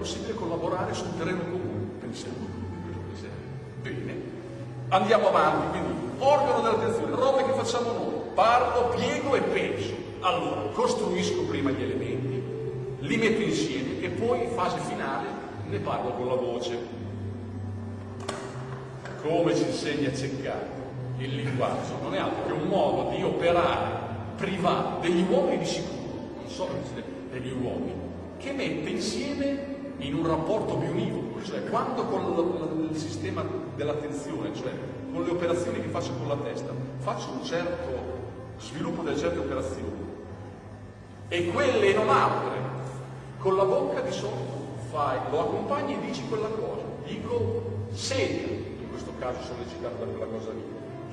possibile collaborare su un terreno comune. Pensiamo. Bene, andiamo avanti, quindi organo dell'attenzione, robe che facciamo noi, parlo, piego e penso. Allora, costruisco prima gli elementi, li metto insieme e poi, fase finale, ne parlo con la voce. Come ci insegna Ceccato, il linguaggio non è altro che un modo di operare privato degli uomini di sicuro, non solo degli uomini, che mette insieme in un rapporto bionivoco, cioè quando con il sistema dell'attenzione, cioè con le operazioni che faccio con la testa, faccio un certo sviluppo delle certe operazioni e quelle non altre, con la bocca di solito lo accompagni e dici quella cosa, dico sedia, in questo caso sollecitato da quella cosa lì,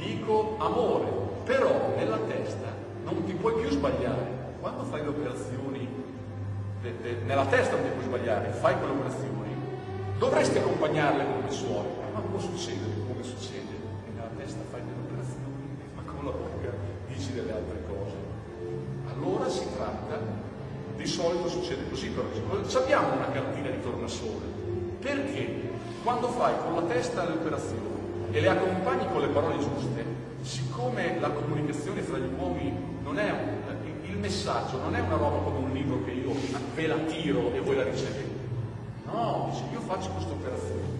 dico amore, però nella testa non ti puoi più sbagliare. Quando fai le operazioni nella testa non ti puoi sbagliare, fai quelle operazioni, dovresti accompagnarle come suoni, ma può succedere come succede, e nella testa fai delle operazioni, ma con la bocca dici delle altre cose. Allora si tratta, di solito succede così, però abbiamo una cartina di tornasole, perché quando fai con la testa le operazioni e le accompagni con le parole giuste, siccome la comunicazione fra gli uomini non è il messaggio non è una roba come un libro che io ve la tiro e voi la ricevete. No, dice, io faccio questa operazione.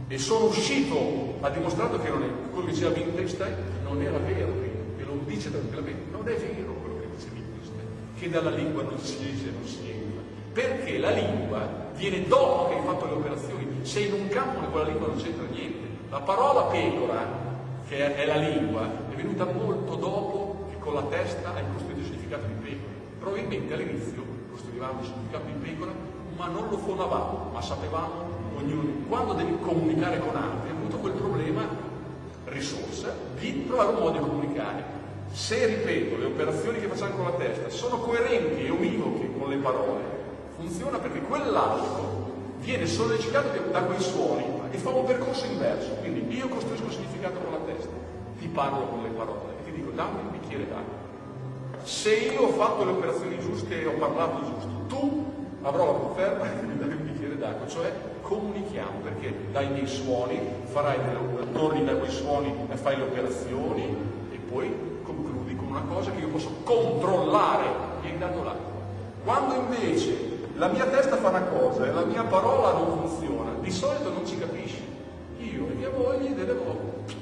E sono uscito, ha dimostrato che non è, come diceva Wittgenstein, non era vero, e lo dice tranquillamente, non è vero quello che dice Wittgenstein, che dalla lingua non si esce, non si entra. Perché la lingua viene dopo che hai fatto le operazioni, sei in un campo in cui la lingua non c'entra niente. La parola pecora, che è la lingua, è venuta molto dopo che con la testa hai costruito il significato di pecora. Probabilmente all'inizio costruivamo il significato di pecora, ma non lo fonavamo, ma sapevamo ognuno. Quando devi comunicare con altri, è avuto quel problema, risorsa, di trovare un modo di comunicare. Se, ripeto, le operazioni che facciamo con la testa sono coerenti e univoche con le parole, funziona perché quell'altro viene sollecitato da quei suoni e fa un percorso inverso. Quindi io costruisco il significato con la testa, ti parlo con le parole e ti dico dammi un bicchiere d'acqua. Se io ho fatto le operazioni giuste e ho parlato giusto, tu avrò la conferma che mi dai un bicchiere d'acqua, cioè comunichiamo, perché dai miei suoni torni da quei suoni e fai le operazioni e poi concludi con una cosa che io posso controllare e dando l'acqua. Quando invece la mia testa fa una cosa e la mia parola non funziona, di solito non ci capisci. Io e mia moglie delle volte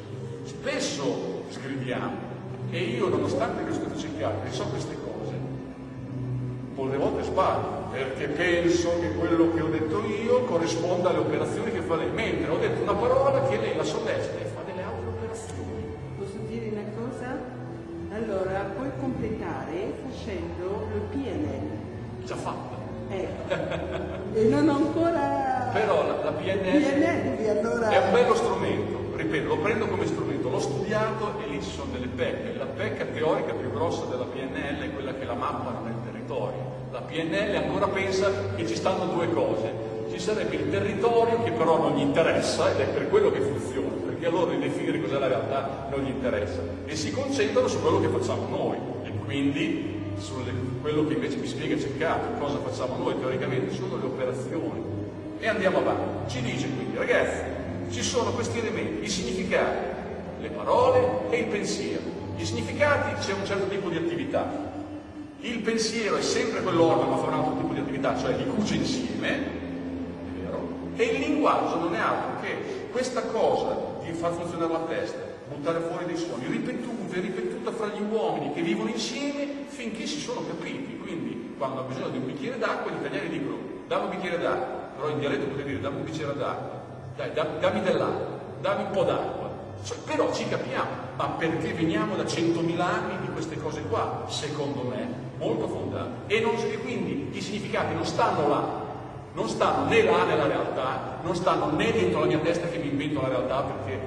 spesso sgridiamo e io, nonostante che sto cercando e so queste cose, molte volte sbaglio perché penso che quello che ho detto io corrisponda alle operazioni che fa lei, mentre ho detto una parola che lei la sollesta e fa delle altre operazioni. Posso dire una cosa? Allora, puoi completare facendo il PNL. Già fatta. E non ho ancora... Però la PNL allora... è un bello strumento, ripeto, lo prendo come strumento, l'ho studiato e lì ci sono delle pecche. La pecca teorica più grossa della PNL è quella che la mappa nel territorio. La PNL ancora pensa che ci stanno due cose. Ci sarebbe il territorio che però non gli interessa ed è per quello che funziona, perché a loro di definire cos'è la realtà non gli interessa e si concentrano su quello che facciamo noi e quindi quello che invece mi spiega Ceccato, cosa facciamo noi teoricamente, sono le operazioni. E andiamo avanti. Ci dice quindi, ragazzi, ci sono questi elementi, i significati, le parole e il pensiero. I significati c'è un certo tipo di attività. Il pensiero è sempre quell'organo, ma fa un altro tipo di attività, cioè li cuce insieme, è vero? E il linguaggio non è altro che questa cosa di far funzionare la testa, buttare fuori dei suoni, ripetuta fra gli uomini che vivono insieme finché si sono capiti. Quindi quando ha bisogno di un bicchiere d'acqua, gli italiani dicono dammi un bicchiere d'acqua, però in dialetto potete dire dammi un bicchiere d'acqua, dai, dammi dell'acqua, dammi un po' d'acqua. Cioè, però ci capiamo, ma perché veniamo da 100.000 anni di queste cose qua, secondo me, molto fondate. E quindi i significati non stanno là, non stanno né là nella realtà, non stanno né dentro la mia testa che mi invento la realtà, perché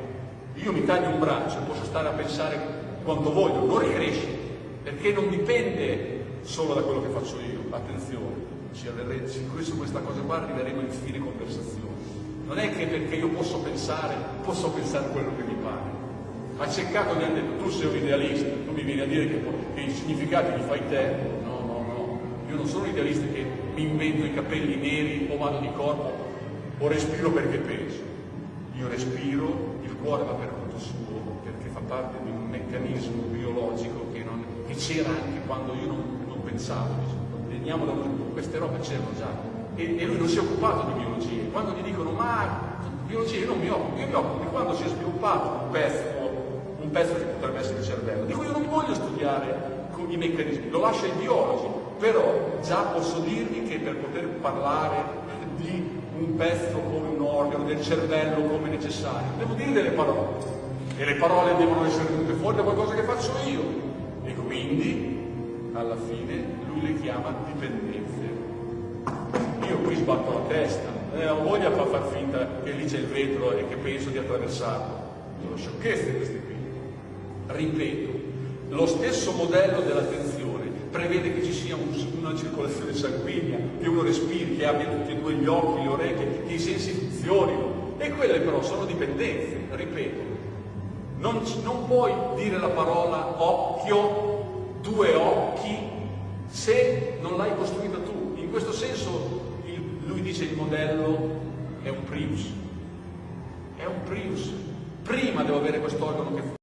io mi taglio un braccio e posso stare a pensare quanto voglio, non ricresce, perché non dipende solo da quello che faccio io. Attenzione, su questa cosa qua arriveremo in fine conversazione. Non è che perché io posso pensare quello che mi pare. Ha Ceccato mi ha detto tu sei un idealista, tu mi vieni a dire che i significati li fai te. No, io non sono un idealista che mi invento i capelli neri o vado di corpo o respiro perché penso. Io respiro, il cuore va per conto suo, perché fa parte di un meccanismo biologico che c'era anche quando io non pensavo. Veniamo da queste robe c'erano già. E lui non si è occupato di biologia. Quando gli dicono ma biologia io non mi occupo, io mi occupo di quando si è sviluppato un pezzo che potrebbe essere il cervello. Dico io non voglio studiare i meccanismi, lo lascio ai biologi, però già posso dirvi che per poter parlare di un pezzo come un organo, del cervello come necessario, devo dire delle parole. E le parole devono essere venute fuori da qualcosa che faccio io. E quindi, alla fine, lui le chiama dipendenze. Io qui sbatto la testa, ho voglia di far finta che lì c'è il vetro e che penso di attraversarlo. Sono sciocchezze queste qui. Ripeto, lo stesso modello dell'attenzione prevede che ci sia una circolazione sanguigna, che uno respiri, che abbia tutti e due gli occhi, le orecchie, che i sensi funzionino. E quelle però sono dipendenze, ripeto. Non puoi dire la parola occhio, due occhi, se non l'hai costruita tu. In questo senso lui dice il modello è un Prius. È un Prius. Prima devo avere quest'organo che